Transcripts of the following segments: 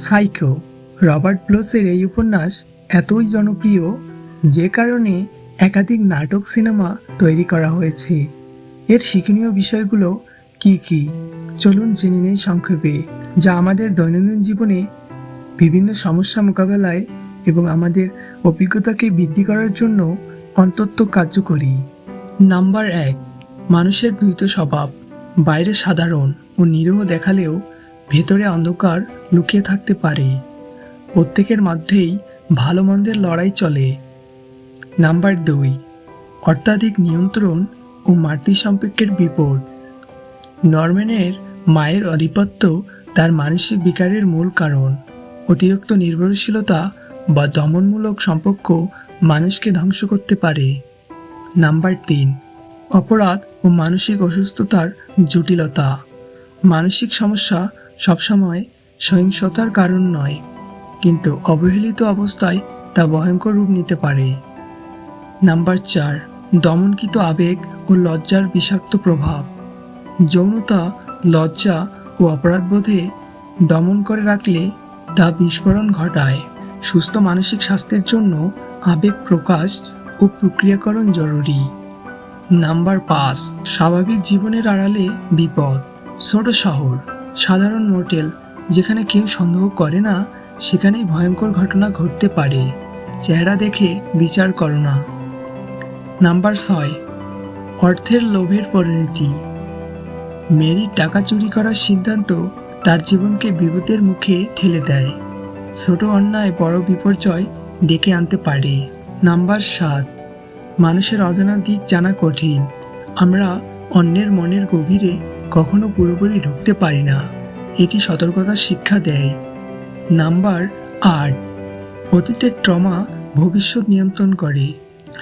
Psycho Robert ব্লোসের এই উপন্যাস এতই জনপ্রিয় যে কারণে একাধিক নাটক সিনেমা তৈরি করা হয়েছে। এর শিক্ষণীয় বিষয়গুলো কি কি চলুন জেনে নেই সংক্ষেপে, যা আমাদের দৈনন্দিন জীবনে বিভিন্ন সমস্যা মোকাবেলায় এবং আমাদের অভিজ্ঞতাকে বৃদ্ধি করার জন্য অন্তত কার্যকরী। নাম্বার 1, মানুষের দ্বৈত স্বভাব। বাইরে সাধারণ ও নিরীহ দেখালেও ভেতরে অন্ধকার লুকিয়ে থাকতে পারে। প্রত্যেকের মধ্যেই ভালো মন্দের লড়াই চলে। নাম্বার 2, অত্যাধিক নিয়ন্ত্রণ ও মাতৃ সম্পর্কের বিপদ। নরম্যানের মায়ের আধিপত্য তার মানসিক বিকারের মূল কারণ। অতিরিক্ত নির্ভরশীলতা বা দমনমূলক সম্পর্ক মানুষকে ধ্বংস করতে পারে। নাম্বার 3, অপরাধ ও মানসিক অসুস্থতার জটিলতা। মানসিক সমস্যা সবসময় সহিংসতার কারণ নয়, কিন্তু অবহেলিত অবস্থায় তা ভয়ঙ্কর রূপ নিতে পারে। নাম্বার 4, দমনকৃত আবেগ ও লজ্জার বিষাক্ত প্রভাব। যৌনতা, লজ্জা ও অপরাধবোধে দমন করে রাখলে তা বিস্ফোরণ ঘটায়। সুস্থ মানসিক স্বাস্থ্যের জন্য আবেগ প্রকাশ ও প্রক্রিয়াকরণ জরুরি। নাম্বার 5, স্বাভাবিক জীবনের আড়ালে বিপদ। ছোট শহর, সাধারণ মোটেল যেখানে কেউ সন্দেহ করে না, সেখানেই ভয়ঙ্কর ঘটনা ঘটতে পারে। চেহারা দেখে বিচার করো না। নাম্বার 6, অর্থের লোভের পরিণতি। মেরির টাকা চুরি করার সিদ্ধান্ত তার জীবনকে বিপদের মুখে ঠেলে দেয়। ছোট অন্যায় বড় বিপর্যয় ডেকে আনতে পারে। নাম্বার 7, মানুষের অজানা দিক জানা কঠিন। আমরা অন্যের মনের গভীরে কখনো পুরোপুরি ঢুকতে পারি না। এটি সতর্কতার শিক্ষা দেয়। নাম্বার 8, অতীতের ট্রমা ভবিষ্যৎ নিয়ন্ত্রণ করে।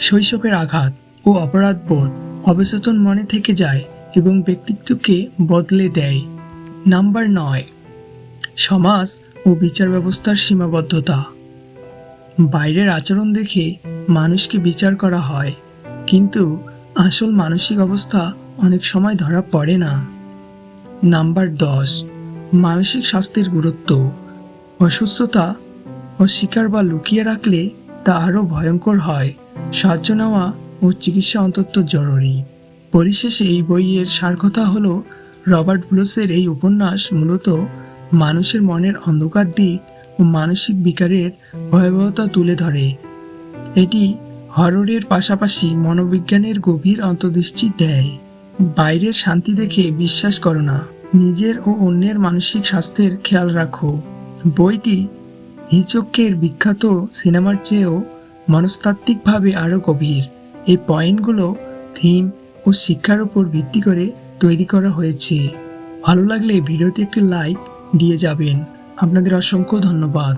শৈশবের আঘাত ও অপরাধবোধ অবচেতন মনে থেকে যায় এবং ব্যক্তিত্বকে বদলে দেয়। নাম্বার 9, সমাজ ও বিচার ব্যবস্থার সীমাবদ্ধতা। বাইরের আচরণ দেখে মানুষকে বিচার করা হয়, কিন্তু আসল মানসিক অবস্থা অনেক সময় ধরা পড়ে না। নাম্বার 10, মানসিক স্বাস্থ্যের গুরুত্ব। অসুস্থতা অস্বীকার বা লুকিয়ে রাখলে তা আরও ভয়ঙ্কর হয়। সাহায্য নেওয়া ও চিকিৎসা অন্তত জরুরি। পরিশেষে এই বইয়ের সারকথা হলো, রবার্ট ব্লোসের এই উপন্যাস মূলত মানুষের মনের অন্ধকার দিক ও মানসিক বিকারের ভয়াবহতা তুলে ধরে। এটি হররের পাশাপাশি মনোবিজ্ঞানের গভীর অন্তর্দৃষ্টি দেয়। বাইরের শান্তি দেখে বিশ্বাস করো না, নিজের ও অন্যের মানসিক স্বাস্থ্যের খেয়াল রাখো। বইটি হিচকের বিখ্যাত সিনেমার চেয়েও মনস্তাত্ত্বিকভাবে আরও গভীর। এই পয়েন্টগুলো থিম ও শিক্ষার উপর ভিত্তি করে তৈরি করা হয়েছে। ভালো লাগলে ভিডিওতে একটি লাইক দিয়ে যাবেন। আপনাদের অসংখ্য ধন্যবাদ।